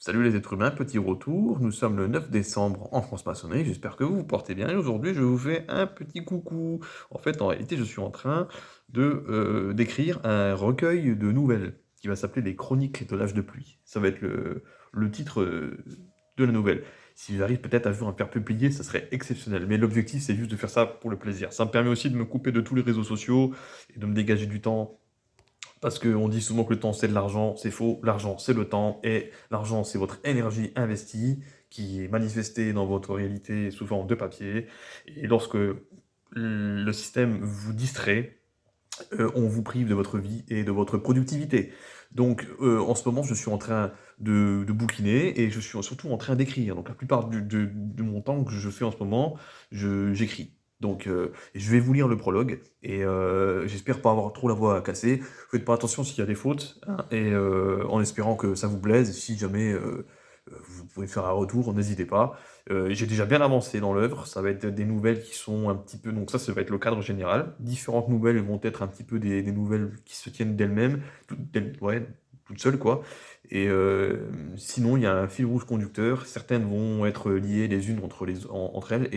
Salut les êtres humains, petit retour. Nous sommes le 9 décembre en franc-maçonnerie. J'espère que vous vous portez bien. Et aujourd'hui, je vous fais un petit coucou. En fait, en réalité, je suis en train d'écrire un recueil de nouvelles qui va s'appeler Les Chroniques de l'âge de pluie. Ça va être le titre de la nouvelle. Si j'arrive peut-être un jour à me faire publier, ça serait exceptionnel. Mais l'objectif, c'est juste de faire ça pour le plaisir. Ça me permet aussi de me couper de tous les réseaux sociaux et de me dégager du temps parce qu'on dit souvent que le temps, c'est de l'argent. C'est faux. L'argent, c'est le temps. Et l'argent, c'est votre énergie investie qui est manifestée dans votre réalité sous forme de papier. Et lorsque le système vous distrait, on vous prive de votre vie et de votre productivité. Donc, en ce moment, je suis en train de bouquiner et je suis surtout en train d'écrire. Donc, la plupart de mon temps que je fais en ce moment, j'écris. Donc, je vais vous lire le prologue et j'espère pas avoir trop la voix cassée. Faites pas attention s'il y a des fautes, hein, et en espérant que ça vous plaise. Si jamais vous pouvez faire un retour, n'hésitez pas. J'ai déjà bien avancé dans l'œuvre, ça va être des nouvelles qui sont un petit peu, donc ça va être le cadre général. Différentes nouvelles vont être un petit peu des nouvelles qui se tiennent d'elles-mêmes, ouais, toutes seules quoi. Et sinon, il y a un fil rouge conducteur. Certaines vont être liées les unes entre elles,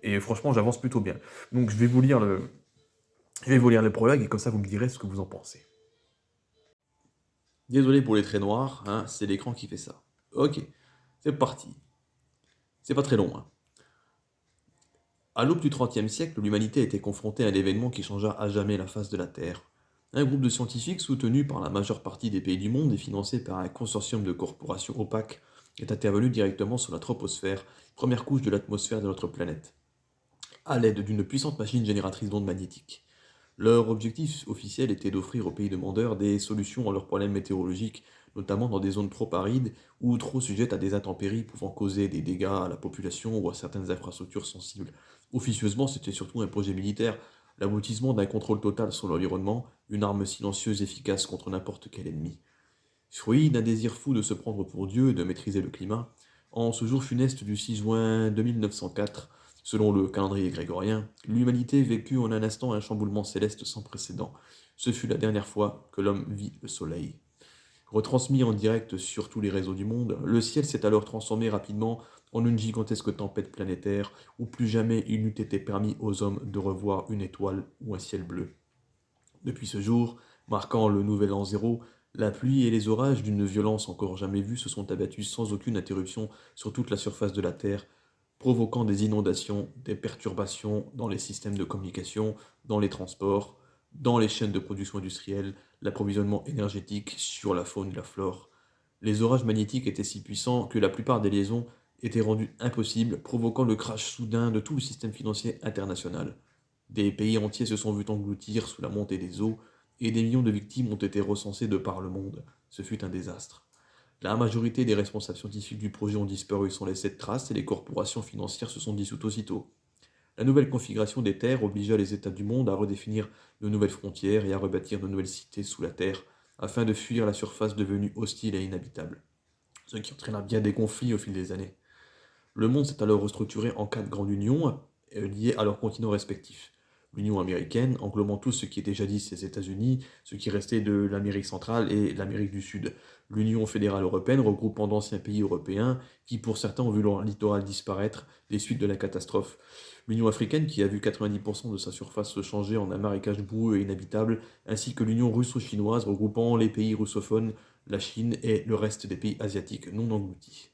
et franchement, j'avance plutôt bien. Donc, je vais vous lire le prologue et comme ça, vous me direz ce que vous en pensez. Désolé pour les traits noirs, hein, c'est l'écran qui fait ça. Ok, c'est parti. C'est pas très long, hein. À l'aube du XXe siècle, l'humanité a été confrontée à un événement qui changea à jamais la face de la Terre. Un groupe de scientifiques soutenu par la majeure partie des pays du monde et financé par un consortium de corporations opaques est intervenu directement sur la troposphère, première couche de l'atmosphère de notre planète, à l'aide d'une puissante machine génératrice d'ondes magnétiques. Leur objectif officiel était d'offrir aux pays demandeurs des solutions à leurs problèmes météorologiques, notamment dans des zones trop arides ou trop sujettes à des intempéries pouvant causer des dégâts à la population ou à certaines infrastructures sensibles. Officieusement, c'était surtout un projet militaire, l'aboutissement d'un contrôle total sur l'environnement, une arme silencieuse efficace contre n'importe quel ennemi. Fruit d'un désir fou de se prendre pour Dieu et de maîtriser le climat, en ce jour funeste du 6 juin 2904, selon le calendrier grégorien, l'humanité vécut en un instant un chamboulement céleste sans précédent. Ce fut la dernière fois que l'homme vit le soleil. Retransmis en direct sur tous les réseaux du monde, le ciel s'est alors transformé rapidement en une gigantesque tempête planétaire où plus jamais il n'eût été permis aux hommes de revoir une étoile ou un ciel bleu. Depuis ce jour, marquant le nouvel an zéro, la pluie et les orages d'une violence encore jamais vue se sont abattus sans aucune interruption sur toute la surface de la Terre, provoquant des inondations, des perturbations dans les systèmes de communication, dans les transports, dans les chaînes de production industrielle, l'approvisionnement énergétique, sur la faune et la flore. Les orages magnétiques étaient si puissants que la plupart des liaisons étaient rendues impossibles, provoquant le crash soudain de tout le système financier international. Des pays entiers se sont vus engloutir sous la montée des eaux, et des millions de victimes ont été recensées de par le monde. Ce fut un désastre. La majorité des responsables scientifiques du projet ont disparu sans laisser de traces et les corporations financières se sont dissoutes aussitôt. La nouvelle configuration des terres obligea les États du monde à redéfinir de nouvelles frontières et à rebâtir de nouvelles cités sous la terre, afin de fuir la surface devenue hostile et inhabitable, ce qui entraîna bien des conflits au fil des années. Le monde s'est alors restructuré en quatre grandes unions liées à leurs continents respectifs. L'Union américaine, englobant tout ce qui était jadis les États-Unis, ce qui restait de l'Amérique centrale et l'Amérique du Sud. L'Union fédérale européenne, regroupant d'anciens pays européens qui, pour certains, ont vu leur littoral disparaître des suites de la catastrophe. L'Union africaine, qui a vu 90% de sa surface se changer en un marécage boueux et inhabitable, ainsi que l'Union russo-chinoise, regroupant les pays russophones, la Chine et le reste des pays asiatiques non engloutis.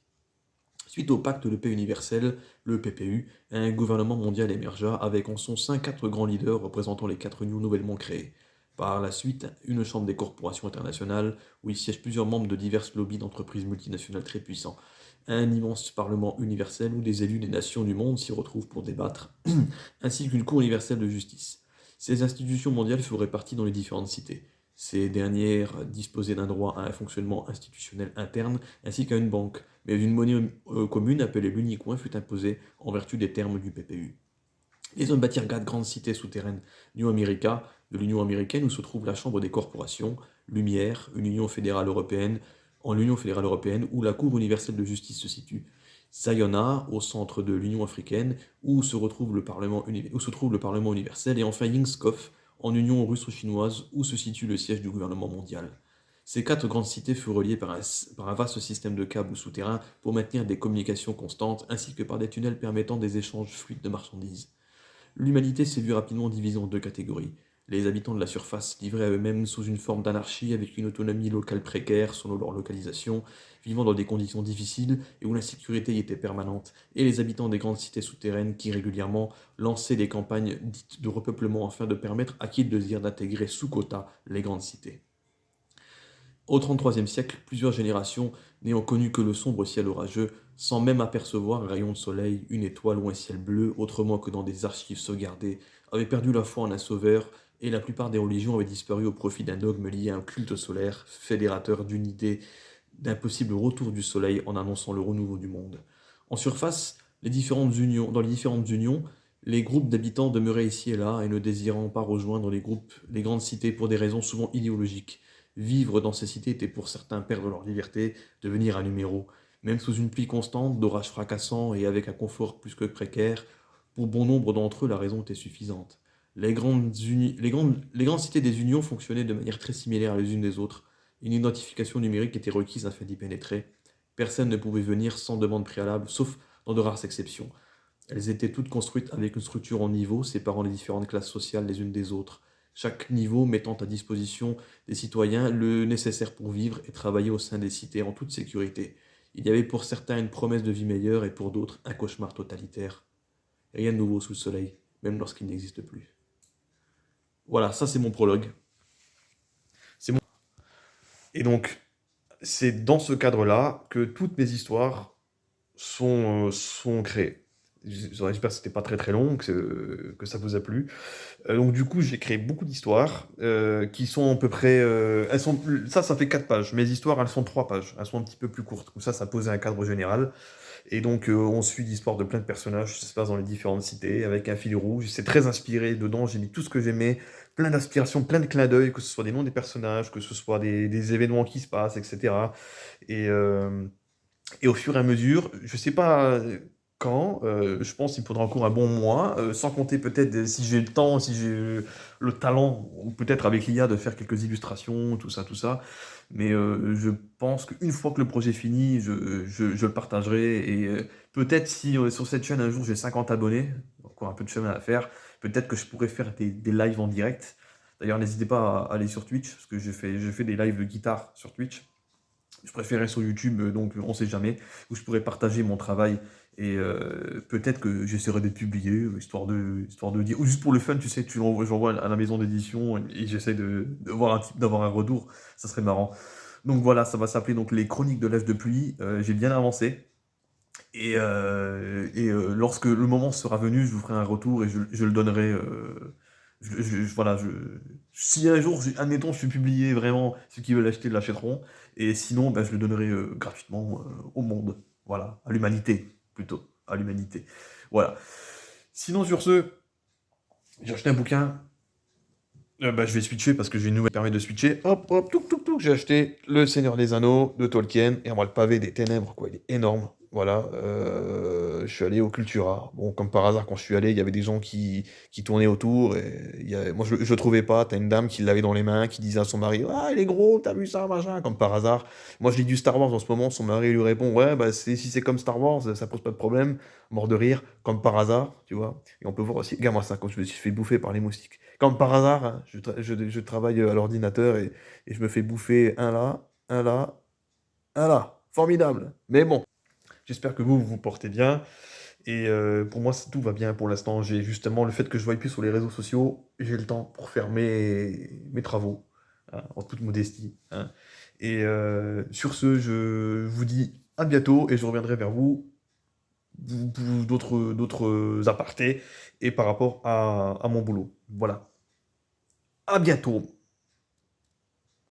Suite au pacte de paix universel, le PPU, un gouvernement mondial émergea avec en son sein quatre grands leaders représentant les quatre unions nouvellement créées. Par la suite, une chambre des corporations internationales, où il siège plusieurs membres de diverses lobbies d'entreprises multinationales très puissants. Un immense parlement universel où des élus des nations du monde s'y retrouvent pour débattre, ainsi qu'une cour universelle de justice. Ces institutions mondiales feraient partie dans les différentes cités. Ces dernières disposaient d'un droit à un fonctionnement institutionnel interne ainsi qu'à une banque, mais une monnaie commune appelée l'unicoin fut imposée en vertu des termes du PPU. Les hommes bâtirent quatre grandes cités souterraines, New America, de l'Union américaine où se trouve la Chambre des corporations, Lumière, une Union fédérale européenne, en l'Union fédérale européenne où la Cour universelle de justice se situe, Sayona, au centre de l'Union africaine, où se trouve le Parlement universel, et enfin Yingskov, en Union russo-chinoise, où se situe le siège du gouvernement mondial. Ces 4 grandes cités furent reliées par un vaste système de câbles souterrains pour maintenir des communications constantes, ainsi que par des tunnels permettant des échanges fluides de marchandises. L'humanité s'est vue rapidement divisée en deux catégories. Les habitants de la surface, livrés à eux-mêmes sous une forme d'anarchie avec une autonomie locale précaire selon leur localisation, vivant dans des conditions difficiles et où l'insécurité y était permanente, et les habitants des grandes cités souterraines qui régulièrement lançaient des campagnes dites de repeuplement afin de permettre à qui le désire d'intégrer sous quota les grandes cités. Au XXXIIIe siècle, plusieurs générations n'ayant connu que le sombre ciel orageux, sans même apercevoir un rayon de soleil, une étoile ou un ciel bleu, autrement que dans des archives sauvegardées, avaient perdu la foi en un sauveur, et la plupart des religions avaient disparu au profit d'un dogme lié à un culte solaire, fédérateur d'une idée d'un possible retour du soleil en annonçant le renouveau du monde. En surface, dans les différentes unions, les groupes d'habitants demeuraient ici et là et ne désirant pas rejoindre les grandes cités pour des raisons souvent idéologiques. Vivre dans ces cités était pour certains perdre leur liberté, devenir un numéro. Même sous une pluie constante, d'orages fracassants et avec un confort plus que précaire, pour bon nombre d'entre eux, la raison était suffisante. Les grandes cités des unions fonctionnaient de manière très similaire les unes des autres. Une identification numérique était requise afin d'y pénétrer. Personne ne pouvait venir sans demande préalable, sauf dans de rares exceptions. Elles étaient toutes construites avec une structure en niveaux, séparant les différentes classes sociales les unes des autres. Chaque niveau mettant à disposition des citoyens le nécessaire pour vivre et travailler au sein des cités en toute sécurité. Il y avait pour certains une promesse de vie meilleure et pour d'autres un cauchemar totalitaire. Rien de nouveau sous le soleil, même lorsqu'il n'existe plus. Voilà, ça c'est mon prologue. C'est bon. Et donc, c'est dans ce cadre-là que toutes mes histoires sont créées. J'espère que c'était pas très très long, que ça vous a plu. Donc du coup, j'ai créé beaucoup d'histoires qui sont à peu près... ça fait 4 pages. Mes histoires, elles sont 3 pages. Elles sont un petit peu plus courtes. Comme ça posait un cadre général. Et donc, on suit l'histoire de plein de personnages, ça se passe dans les différentes cités, avec un fil rouge. C'est très inspiré dedans, j'ai mis tout ce que j'aimais, plein d'inspirations, plein de clins d'œil, que ce soit des noms des personnages, que ce soit des événements qui se passent, etc. Et, euh, et au fur et à mesure, je sais pas quand, je pense qu'il me faudra encore un bon mois, sans compter peut-être si j'ai le temps, si j'ai le talent, ou peut-être avec l'IA de faire quelques illustrations, tout ça, tout ça. Mais je pense qu'une fois que le projet est fini, je le partagerai. Et peut-être si sur cette chaîne un jour j'ai 50 abonnés, encore un peu de chemin à faire, peut-être que je pourrais faire des lives en direct. D'ailleurs, n'hésitez pas à aller sur Twitch, parce que je fais des lives de guitare sur Twitch. Je préférais sur YouTube, donc on sait jamais, où je pourrais partager mon travail et peut-être que j'essaierai de le publier, histoire de dire, ou juste pour le fun, tu sais, j'envoie à la maison d'édition et j'essaie d'avoir un retour, ça serait marrant. Donc voilà, ça va s'appeler donc les Chroniques de l'âge de pluie. J'ai bien avancé lorsque le moment sera venu, je vous ferai un retour et je le donnerai. Voilà, si un jour, admettons, je suis publié vraiment, ceux qui veulent l'acheter l'achèteront, et sinon, ben, je le donnerai gratuitement au monde, voilà, à l'humanité, plutôt, à l'humanité. Voilà. Sinon, sur ce, j'ai acheté un bouquin, bah, je vais switcher parce que j'ai une nouvelle qui permet de switcher. Hop, hop, touk, touk, touk, j'ai acheté Le Seigneur des Anneaux de Tolkien. Et moi, le pavé des ténèbres, quoi, il est énorme. Voilà, je suis allé au Cultura. Bon, comme par hasard, quand je suis allé, il y avait des gens qui tournaient autour. Et moi, je le trouvais pas. T'as une dame qui l'avait dans les mains, qui disait à son mari: Ah, il est gros, t'as vu ça, machin, comme par hasard. Moi, je lis du Star Wars en ce moment. Son mari lui répond: Ouais, bah, si c'est comme Star Wars, ça pose pas de problème. Mort de rire, comme par hasard, tu vois. Et on peut voir aussi, regarde-moi ça, quand je me suis fait bouffer par les moustiques. Comme par hasard, hein, je travaille à l'ordinateur et je me fais bouffer un là, un là, un là. Formidable. Mais bon, j'espère que vous vous portez bien. Et pour moi, tout va bien pour l'instant. J'ai justement le fait que je ne voie plus sur les réseaux sociaux, j'ai le temps pour faire mes travaux, hein, en toute modestie, hein. Et sur ce, je vous dis à bientôt et je reviendrai vers vous pour d'autres apartés et par rapport à mon boulot. Voilà. À bientôt.